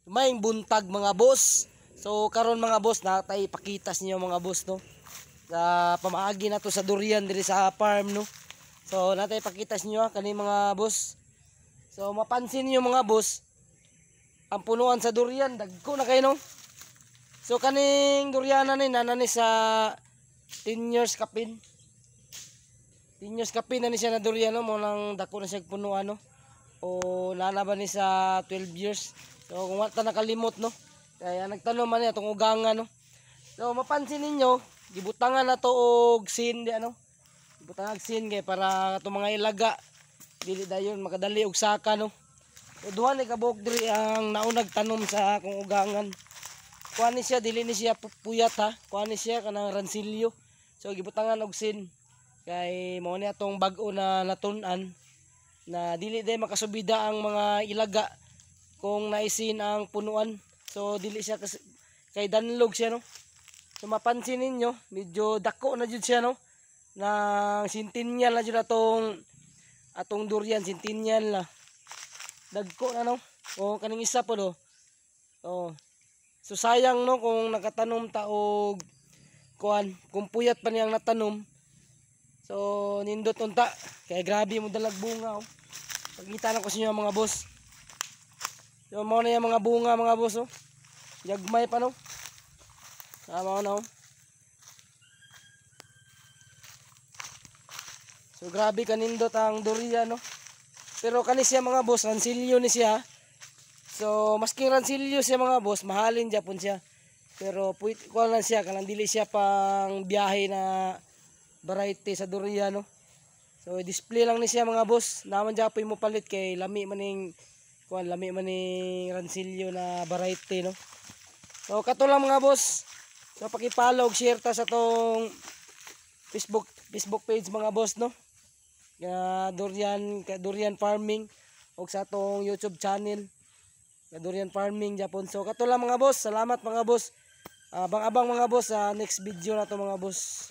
Maing buntag mga boss. So karon mga boss natay pakitas niyo mga boss no. Sa pamaagi na to sa durian diri sa farm no. So natay pakitas niyo kani mga boss. So mapansin niyo mga boss, ang punuan sa durian dagko na kay no. So kaning durianan ni nanani sa 10 years kapin. 10 years kapin na ni siya na durian no, mo nang dako na siya punuan no. O nanaban ni sa 12 years. So kung wala nakalimot no. Kaya nagtanong man niya tong ugangan no. So mapansin ninyo, gibutangan na to og sin di ano. Gibutangan og sin kay para to mga ilaga dili dayon makadali og saka no. So duha ni kabuk diri ang naunag tanom sa akong ugangan. Kuan ni siya dili ni siya puyat ha. Kuan ni siya kanang ransilyo. So gibutangan og sin kay mao ni atong bag-o na natun-an na dili day makasubida ang mga ilaga kung naisin ang punuan. So dili siya kay danlog siya no. So mapansin ninyo, medyo dako na jud siya no. Nang sintinyal na jud atong durian sintinyal na. Dagko na no. O kaning isa po no. Oh. So sayang no kung nakatanom ta og kuan, kung puyat pa niyang natanom. So nindot unta kay grabe mo dalag bunga oh. Pagkita na ko sa inyo mga boss. So mao na yung mga bunga mga boss oh. Yagmay pa no. Tama na oh. So grabe kanindot ang durian no. Pero kani siya mga boss, ransilyo ni siya. So maski ransilyo siya mga boss, mahalin Japon siya. Pero puwit ko lang siya kanang dili siya pang biyahe na variety sa durian no. So display lang ni siya mga boss. Naman Japon mo palit kay lami maning kuan, lami maning ransilyo na variety no. So kato lang mga boss. So paki-follow, share ta sa tong Facebook page mga boss no. Durian farming og sa tong YouTube channel. Durian farming Japon. So kato lang mga boss. Salamat mga boss. Abang-abang mga boss sa next video na to mga boss.